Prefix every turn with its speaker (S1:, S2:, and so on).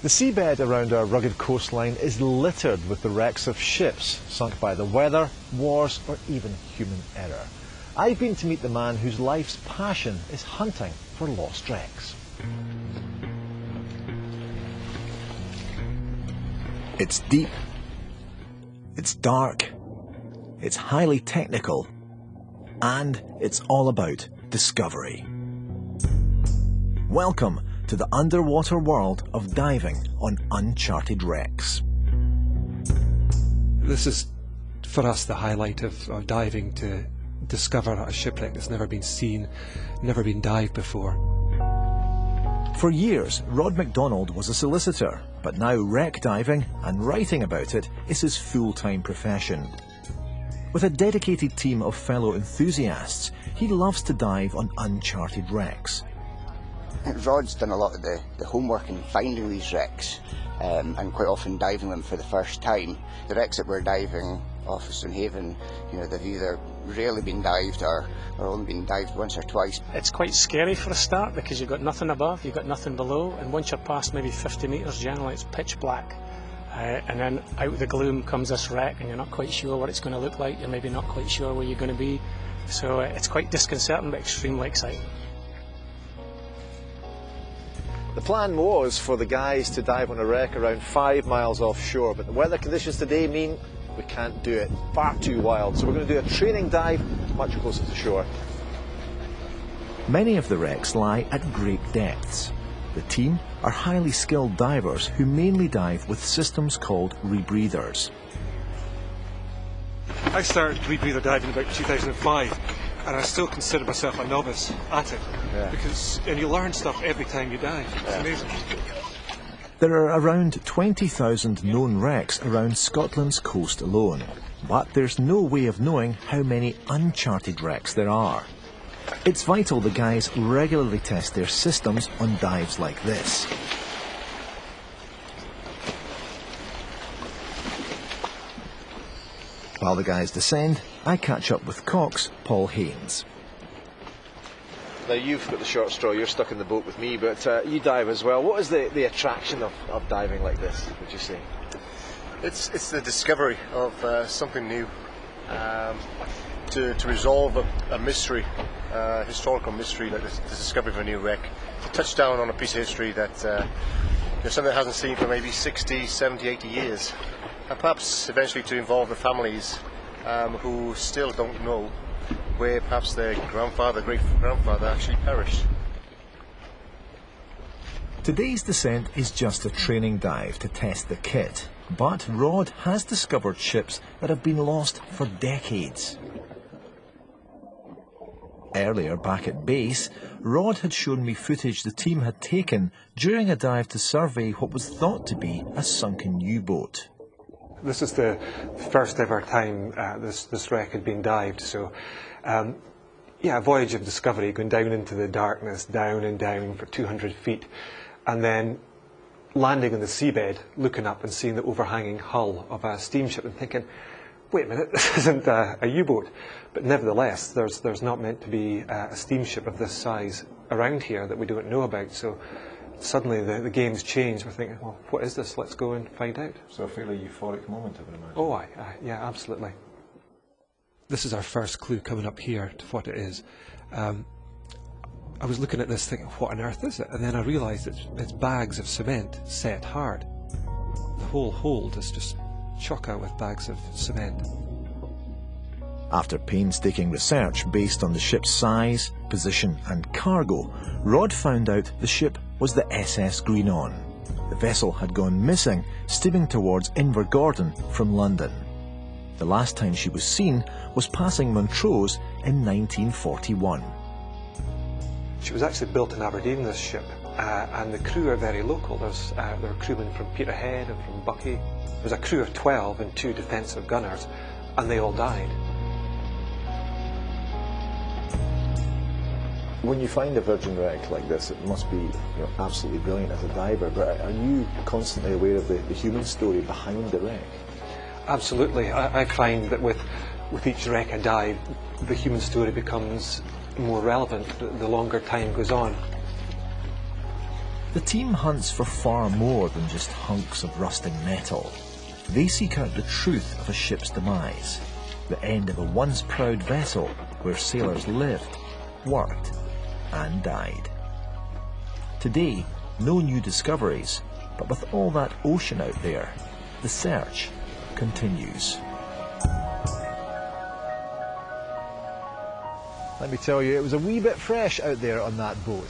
S1: The seabed around our rugged coastline is littered with the wrecks of ships sunk by the weather, wars or even human error. I've been to meet the man whose life's passion is hunting for lost wrecks.
S2: It's deep, it's dark, it's highly technical, and it's all about discovery. Welcome to the underwater world of diving on uncharted wrecks.
S3: This is, for us, the highlight of diving, to discover a shipwreck that's never been seen, never been dived before.
S2: For years, Rod MacDonald was a solicitor, but now wreck diving and writing about it is his full-time profession. With a dedicated team of fellow enthusiasts, he loves to dive on uncharted wrecks.
S4: Rod's done a lot of the homework in finding these wrecks and quite often diving them for the first time. The wrecks that we're diving off of Stonehaven, they've either rarely been dived or only been dived once or twice.
S5: It's quite scary for a start because you've got nothing above, you've got nothing below, and once you're past maybe 50 metres, generally it's pitch black. And then out of the gloom comes this wreck and you're not quite sure what it's going to look like, you're maybe not quite sure where you're going to be. So it's quite disconcerting but extremely exciting.
S1: The plan was for the guys to dive on a wreck around 5 miles offshore, but the weather conditions today mean we can't do it. Far too wild. So we're going to do a training dive much closer to shore.
S2: Many of the wrecks lie at great depths. The team are highly skilled divers who mainly dive with systems called rebreathers.
S3: I started rebreather diving about 2005, and I still consider myself a novice at it, and you learn stuff every time you dive. It's amazing.
S2: There are around 20,000 known wrecks around Scotland's coast alone, but there's no way of knowing how many uncharted wrecks there are. It's vital the guys regularly test their systems on dives like this. While the guys descend, I catch up with Cox Paul Haynes.
S1: Now you've got the short straw, you're stuck in the boat with me, but you dive as well. What is the attraction of diving like this, would you say?
S6: It's the discovery of something new. To resolve a mystery, historical mystery, like the discovery of a new wreck. To touch down on a piece of history that something that hasn't seen for maybe 60, 70, 80 years. And perhaps eventually to involve the families who still don't know where perhaps their grandfather, great-grandfather actually perished.
S2: Today's descent is just a training dive to test the kit, but Rod has discovered ships that have been lost for decades. Earlier, back at base, Rod had shown me footage the team had taken during a dive to survey what was thought to be a sunken U-boat.
S3: This is the first ever time this wreck had been dived, so a voyage of discovery, going down into the darkness, down and down for 200 feet, and then landing on the seabed, looking up and seeing the overhanging hull of a steamship and thinking, wait a minute, this isn't a U-boat. But nevertheless, there's not meant to be a steamship of this size around here that we don't know about. So suddenly the game's changed. We're thinking, well, what is this? Let's go and find out.
S1: So a fairly euphoric moment, I would imagine.
S3: Oh, yeah, absolutely. This is our first clue coming up here to what it is. I was looking at this thinking, what on earth is it? And then I realised it's bags of cement set hard. The whole hold is just chock-out with bags of cement.
S2: After painstaking research based on the ship's size, position and cargo, Rod found out the ship was the SS Greenon. The vessel had gone missing, steaming towards Invergordon from London. The last time she was seen was passing Montrose in 1941.
S3: She was actually built in Aberdeen, this ship, and the crew are very local. There are crewmen from Peterhead and from Buckie. There's a crew of 12 and 2 defensive gunners, and they all died.
S1: When you find a virgin wreck like this, it must be absolutely brilliant as a diver, but are you constantly aware of the human story behind the wreck?
S3: Absolutely. I find that with each wreck I dive, the human story becomes more relevant the longer time goes on.
S2: The team hunts for far more than just hunks of rusting metal. They seek out the truth of a ship's demise, the end of a once proud vessel where sailors lived, worked and died. Today, no new discoveries, but with all that ocean out there, the search continues.
S1: Let me tell you, it was a wee bit fresh out there on that boat.